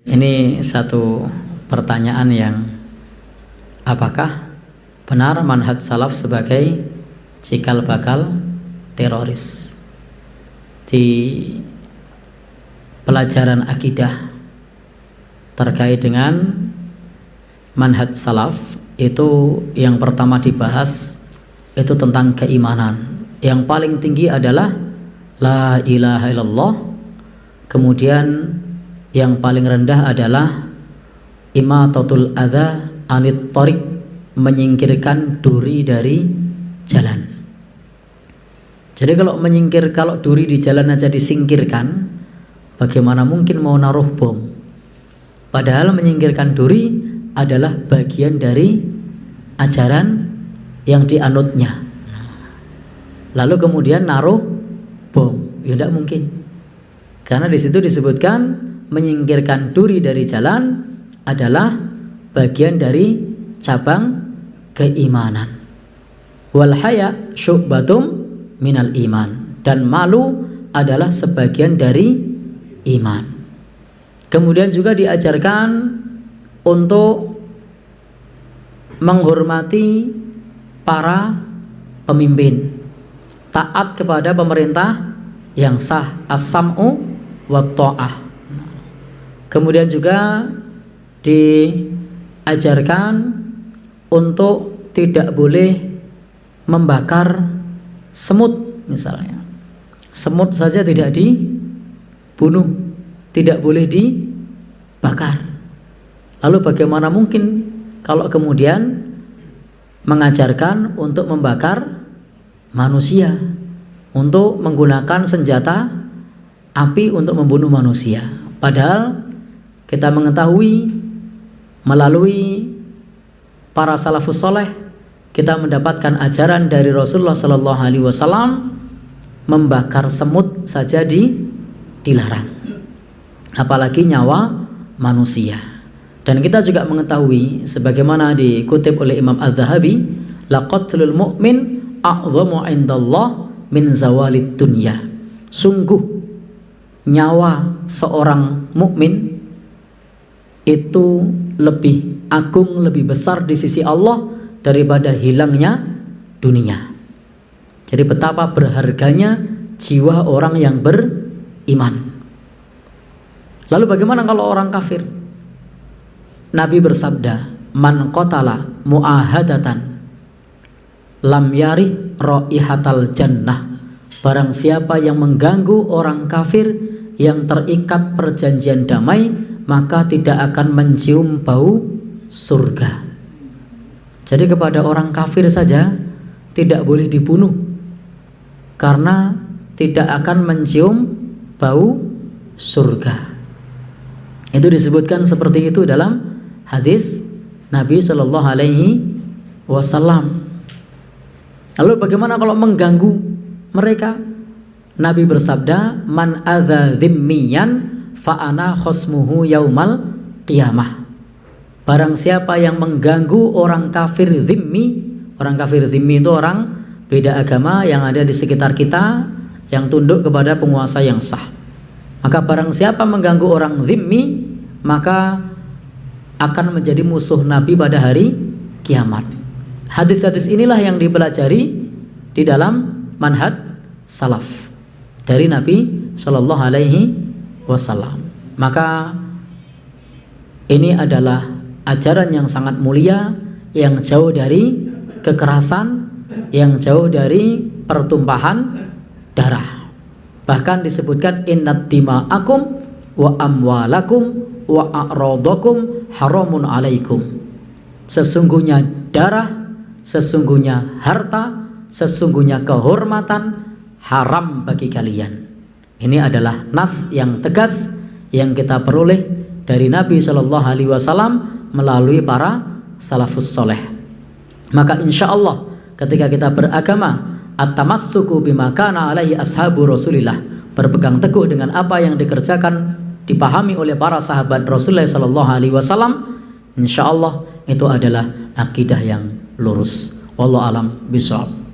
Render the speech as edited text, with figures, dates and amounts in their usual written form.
Ini satu pertanyaan yang apakah benar manhaj salaf sebagai cikal bakal teroris? Di pelajaran akidah terkait dengan manhaj salaf itu yang pertama dibahas itu tentang keimanan. Yang paling tinggi adalah la ilaha illallah. Kemudian yang paling rendah adalah imatatul adza anit thariq, menyingkirkan duri dari jalan. Jadi kalau duri di jalan aja disingkirkan, bagaimana mungkin mau naruh bom? Padahal menyingkirkan duri adalah bagian dari ajaran yang dianutnya. Lalu kemudian naruh bom, ya tidak mungkin. Karena di situ disebutkan menyingkirkan duri dari jalan adalah bagian dari cabang keimanan. Wal haya syu'batum minal iman, dan malu adalah sebagian dari iman. Kemudian juga diajarkan untuk menghormati para pemimpin, taat kepada pemerintah yang sah, as-sam'u wa ta'ah. Kemudian juga diajarkan untuk tidak boleh membakar semut misalnya. Semut saja tidak dibunuh, tidak boleh dibakar. Lalu bagaimana mungkin kalau kemudian mengajarkan untuk membakar manusia, untuk menggunakan senjata api untuk membunuh manusia? Padahal kita mengetahui melalui para salafus soleh, kita mendapatkan ajaran dari Rasulullah Sallallahu Alaihi Wasallam membakar semut saja dilarang, apalagi nyawa manusia. Dan kita juga mengetahui sebagaimana dikutip oleh Imam Az-Zahabi, laqatlul mu'min a'dhamu 'indallah min zawalid dunya. Sungguh nyawa seorang mukmin itu lebih agung, lebih besar di sisi Allah daripada hilangnya dunia. Jadi betapa berharganya jiwa orang yang beriman. Lalu bagaimana kalau orang kafir? Nabi bersabda, man qatala mu'ahadatan lam yarih raihatal jannah. Barang siapa yang mengganggu orang kafir yang terikat perjanjian damai, maka tidak akan mencium bau surga. Jadi kepada orang kafir saja tidak boleh dibunuh, karena tidak akan mencium bau surga. Itu disebutkan seperti itu dalam hadis Nabi Shallallahu Alaihi Wasallam. Lalu bagaimana kalau mengganggu mereka? Nabi bersabda, man adza dzimmiyan fa ana khosmuhu yaumal qiyamah. Barang siapa yang mengganggu orang kafir zimmi, orang kafir zimmi itu orang beda agama yang ada di sekitar kita, yang tunduk kepada penguasa yang sah. Maka barang siapa mengganggu orang zimmi, maka akan menjadi musuh Nabi pada hari kiamat. Hadis-hadis inilah yang dipelajari di dalam manhaj salaf dari Nabi Shallallahu Alaihi Wasallam. Maka ini adalah ajaran yang sangat mulia, yang jauh dari kekerasan, yang jauh dari pertumpahan darah. Bahkan disebutkan innad dima'akum wa amwalakum wa a'radakum haramun alaikum. Sesungguhnya darah, sesungguhnya harta, sesungguhnya kehormatan haram bagi kalian. Ini adalah nas yang tegas yang kita peroleh dari Nabi Shallallahu Alaihi Wasallam melalui para salafus soleh. Maka insya Allah ketika kita beragama, at-tamassuku bima kana alaihi ashabu Rasulillah, berpegang teguh dengan apa yang dikerjakan, dipahami oleh para sahabat Rasulullah Shallallahu Alaihi Wasallam, insya Allah itu adalah akidah yang lurus. Wallahu alam bishawab.